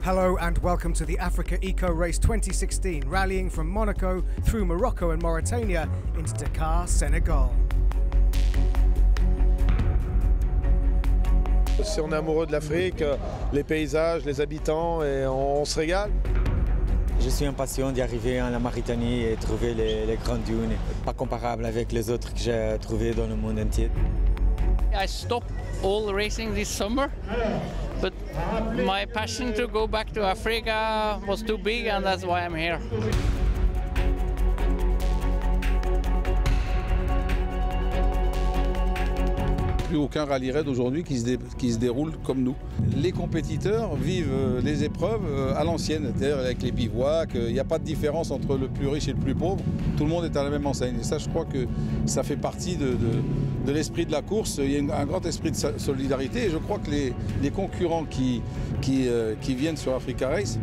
Hello and welcome to the AfricaEcoRace 2016, rallying from Monaco through Morocco and Mauritania into Dakar, Senegal. Si on est amoureux de l'Afrique, les paysages, les habitants, et on se régale. Je suis impatient d'y arriver en la Mauritanie et trouver les grandes dunes, pas comparables avec les autres que j'ai trouvées dans le monde entier. I stopped all racing this summer, but my passion to go back to Africa was too big, and that's why I'm here. Plus aucun rallye raid aujourd'hui qui se déroule comme nous. Les compétiteurs vivent les épreuves à l'ancienne, c'est-à-dire avec les bivouacs, il n'y a pas de différence entre le plus riche et le plus pauvre, tout le monde est à la même enseigne. Et ça, je crois que ça fait partie de l'esprit de la course, il y a un grand esprit de solidarité et je crois que les concurrents qui viennent sur AfricaRace,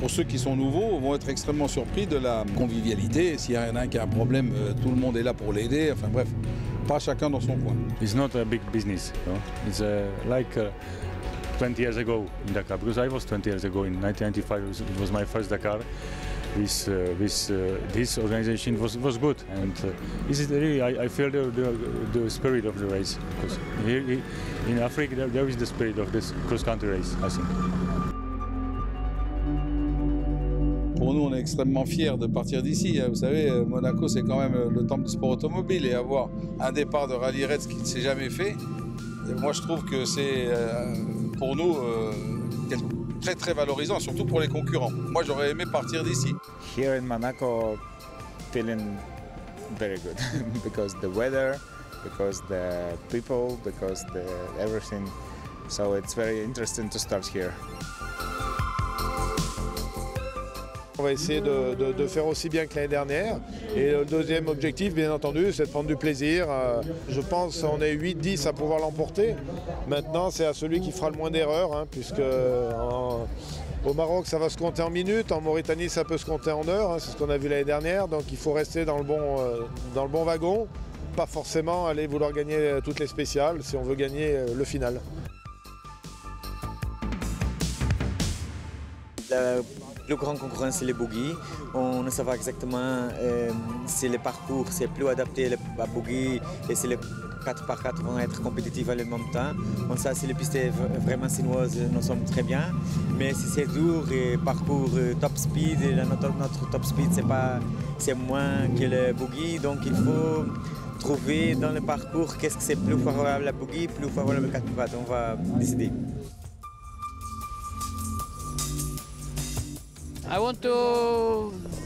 pour ceux qui sont nouveaux, vont être extrêmement surpris de la convivialité. S'il y en a un qui a un problème, tout le monde est là pour l'aider, enfin bref. Pas chacun dans son coin. It's not a big business. You know? It's like 20 years ago in Dakar, because I was 20 years ago in 1995. It was my first Dakar. This organization was good, and this is really I feel the spirit of the race. Because here in Africa there is the spirit of this cross-country race, I think. Pour nous, on est extrêmement fiers de partir d'ici. Vous savez, Monaco, c'est quand même le temple du sport automobile. Et avoir un départ de rallye raid, ce qui ne s'est jamais fait, moi je trouve que c'est pour nous très très valorisant, surtout pour les concurrents. Moi j'aurais aimé partir d'ici. Here in Monaco, feeling very good because the weather, because the people, because everything. So it's very interesting to start here. On va essayer de faire aussi bien que l'année dernière. Et le deuxième objectif, bien entendu, c'est de prendre du plaisir. Je pense qu'on est 8-10 à pouvoir l'emporter. Maintenant, c'est à celui qui fera le moins d'erreurs, hein, puisque au Maroc, ça va se compter en minutes. En Mauritanie, ça peut se compter en heures. Hein, c'est ce qu'on a vu l'année dernière. Donc il faut rester dans le bon wagon. Pas forcément aller vouloir gagner toutes les spéciales si on veut gagner le final. Le plus grand concurrent, c'est les bogies. On ne sait pas exactement si le parcours c'est plus adapté à bogies et si les 4x4 vont être compétitifs à le même temps. On sait si les pistes sont vraiment sinueuses, nous sommes très bien. Mais si c'est dur et parcours top speed, et notre top speed c'est moins que le bogie, donc il faut trouver dans le parcours qu'est-ce que c'est plus favorable à la bogie, plus favorable à 4x4. On va décider.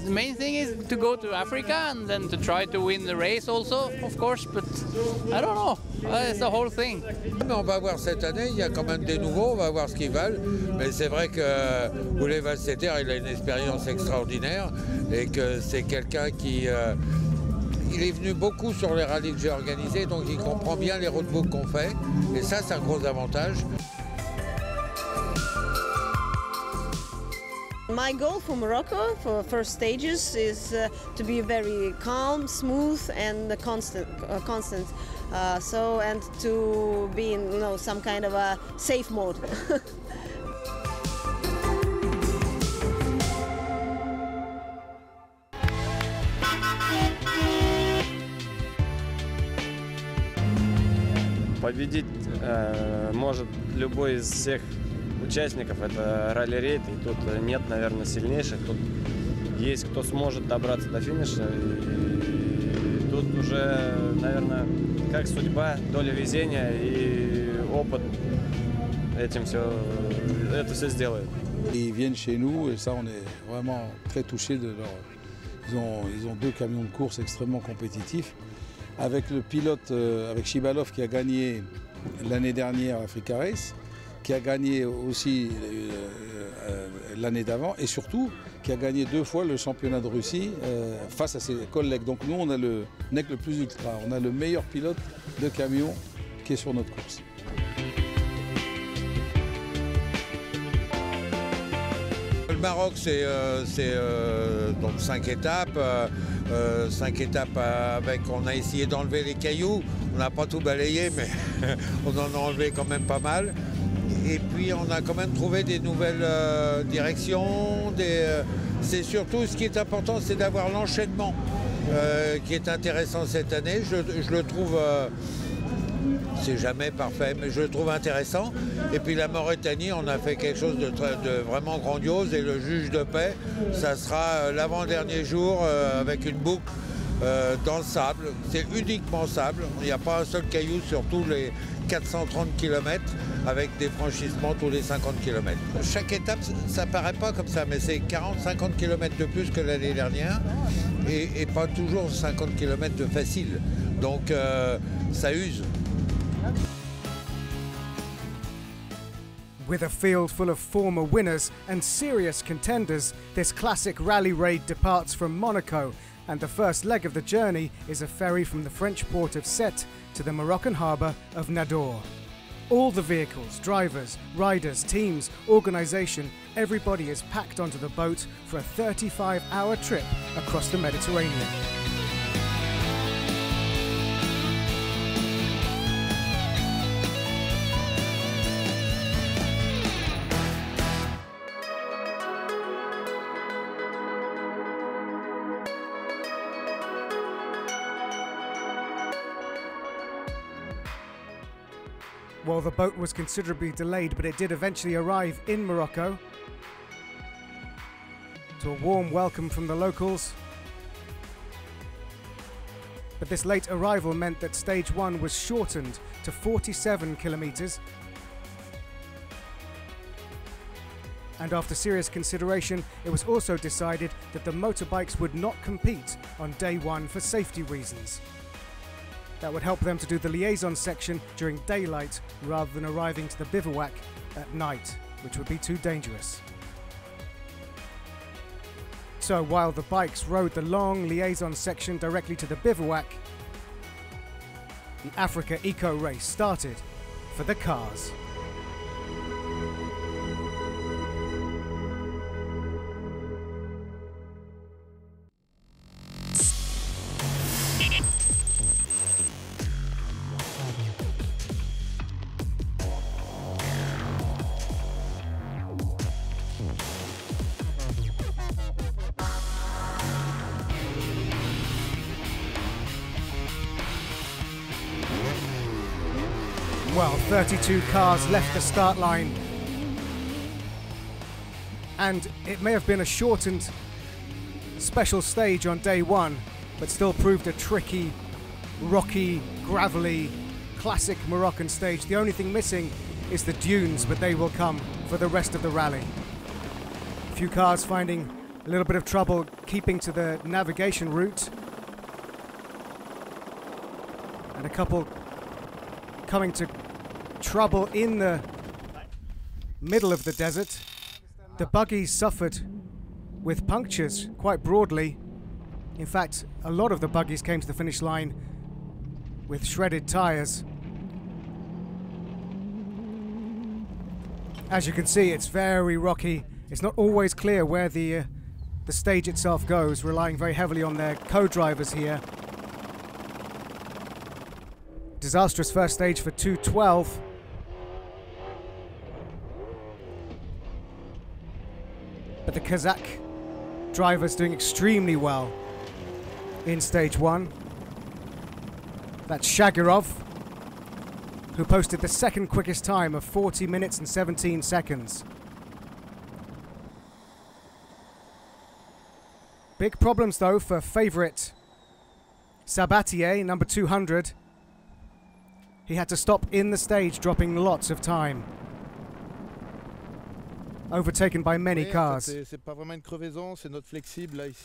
The main thing is to go to Africa and then to try to win the race also, of course, but I don't know, it's the whole thing. On va voir cette année, il y a quand même des nouveaux, on va voir ce qu'ils valent, mais c'est vrai que Oulé Valseter, il a une expérience extraordinaire et que c'est quelqu'un qui... il est venu beaucoup sur les rallyes que j'ai organisés, donc il comprend bien les roadbooks qu'on fait, et ça c'est un gros avantage. My goal for Morocco, for first stages, is to be very calm, smooth, and constant. And to be in, some kind of a safe mode. Победить может любой из всех участников, это ралли-рейд, и тут нет, наверное, сильнейших, тут есть кто сможет добраться до финиша, и тут уже, наверное, как судьба, доля везения и опыт это все сделает. Ils viennent chez nous et ça on est vraiment très touchés de leur... Ils ont 2 camions de course extrêmement compétitifs avec le pilote, avec Shibalov qui a gagné l'année dernière AfricaRace, qui a gagné aussi l'année d'avant et surtout qui a gagné 2 fois le championnat de Russie face à ses collègues. Donc nous on a le NEC le plus ultra, on a le meilleur pilote de camion qui est sur notre course. Le Maroc, c'est donc 5 étapes. 5 étapes avec, on a essayé d'enlever les cailloux. On n'a pas tout balayé, mais on en a enlevé quand même pas mal. Et puis on a quand même trouvé des nouvelles directions. C'est surtout ce qui est important, c'est d'avoir l'enchaînement qui est intéressant cette année. Je le trouve, c'est jamais parfait, mais je le trouve intéressant. Et puis la Mauritanie, on a fait quelque chose de vraiment grandiose. Et le juge de paix, ça sera l'avant-dernier jour avec une boucle dans le sable. C'est uniquement sable. Il n'y a pas un seul caillou sur tous les 430 km avec des franchissements tous les 50 km. Chaque étape, ça paraît pas comme ça, mais c'est 40-50 km de plus que l'année dernière et pas toujours 50 km de facile. Donc ça use. With a field full of former winners and serious contenders, this classic rally raid departs from Monaco, and the first leg of the journey is a ferry from the French port of Sète to the Moroccan harbour of Nador. All the vehicles, drivers, riders, teams, organisation, everybody is packed onto the boat for a 35-hour trip across the Mediterranean. Well, the boat was considerably delayed, but it did eventually arrive in Morocco to a warm welcome from the locals. But this late arrival meant that stage 1 was shortened to 47 kilometres. And after serious consideration, it was also decided that the motorbikes would not compete on day 1 for safety reasons. That would help them to do the liaison section during daylight rather than arriving to the bivouac at night, which would be too dangerous. So while the bikes rode the long liaison section directly to the bivouac, the Africa Eco Race started for the cars. Well, 32 cars left the start line, and it may have been a shortened special stage on day 1, but still proved a tricky, rocky, gravelly, classic Moroccan stage. The only thing missing is the dunes, but they will come for the rest of the rally. A few cars finding a little bit of trouble keeping to the navigation route, and a couple coming to trouble in the middle of the desert. The buggies suffered with punctures quite broadly. In fact, a lot of the buggies came to the finish line with shredded tires. As you can see, it's very rocky. It's not always clear where the stage itself goes, relying very heavily on their co-drivers here. Disastrous first stage for 212. But the Kazakh drivers doing extremely well in stage 1. That's Shagirov, who posted the second quickest time of 40 minutes and 17 seconds. Big problems though for favourite Sabatier, number 200. He had to stop in the stage, dropping lots of time. overtaken by many cars.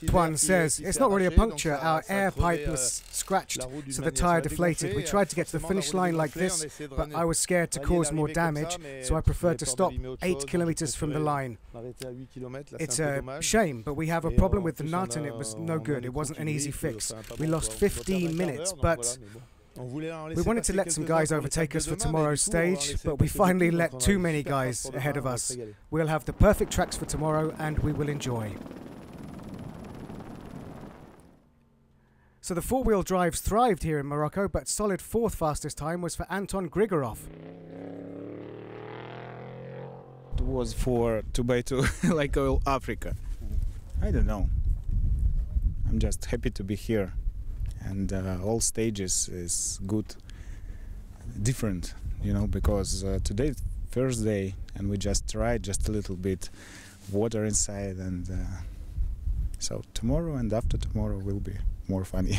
Tuan says, it's not really a puncture, our air pipe was scratched, so the tyre deflated. We tried to get to the finish line like this, but I was scared to cause more damage, so I preferred to stop 8 kilometers from the line. It's a shame, but we have a problem with the nut and it was no good. It wasn't an easy fix. We lost 15 minutes, but we wanted to let some guys overtake us for tomorrow's stage, but we finally let too many guys ahead of us. We'll have the perfect tracks for tomorrow and we will enjoy. So the four-wheel drives thrived here in Morocco, but solid fourth fastest time was for Anton Grigorov. It was for 2x2 like all Africa. I don't know. I'm just happy to be here. And all stages is good, different, you know, because today first day and we just tried just a little bit water inside, and so tomorrow and after tomorrow will be more funny.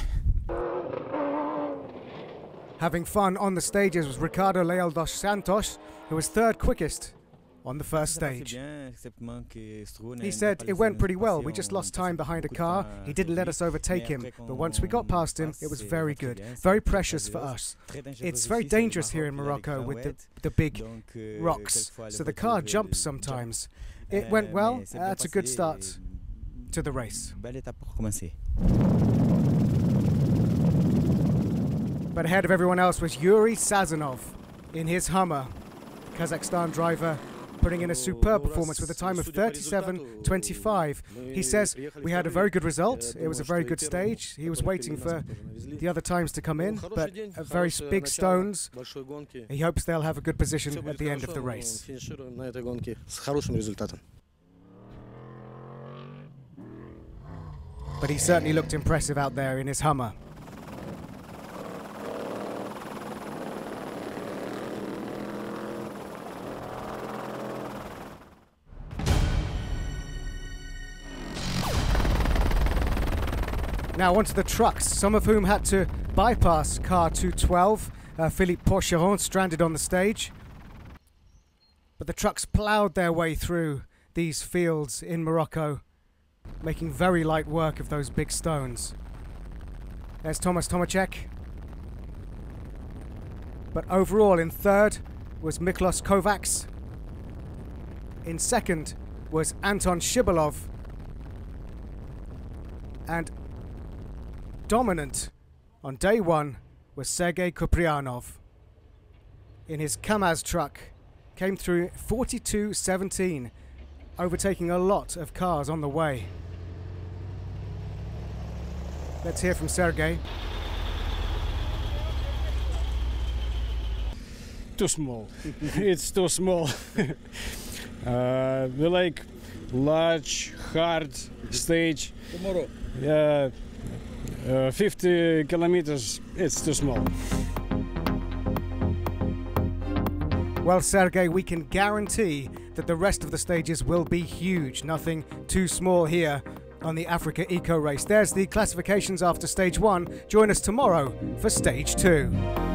Having fun on the stages was Ricardo Leal dos Santos, who was third quickest on the first stage. He said it went pretty well, we just lost time behind a car, he didn't let us overtake him, but once we got past him it was very good, very precious for us. It's very dangerous here in Morocco with the big rocks, so the car jumps sometimes. It went well, that's a good start to the race. But ahead of everyone else was Yuri Sazonov in his Hummer, Kazakhstan driver, putting in a superb performance with a time of 37.25. He says, we had a very good result, it was a very good stage, he was waiting for the other times to come in, but very big stones. He hopes they'll have a good position at the end of the race. But he certainly looked impressive out there in his Hummer. Now onto the trucks, some of whom had to bypass car 212. Philippe Porcheron stranded on the stage. But the trucks ploughed their way through these fields in Morocco, making very light work of those big stones. There's Thomas Tomacek. But overall in third was Miklos Kovacs. In second was Anton Shibalov. And dominant on day one was Sergei Kuprianov. In his Kamaz truck, came through 42.17, overtaking a lot of cars on the way. Let's hear from Sergei. Too small. It's too small. We like large, hard stage. Tomorrow. 50 kilometers, it's too small. Well, Sergei, we can guarantee that the rest of the stages will be huge. Nothing too small here on the Africa Eco Race. There's the classifications after stage 1. Join us tomorrow for stage 2.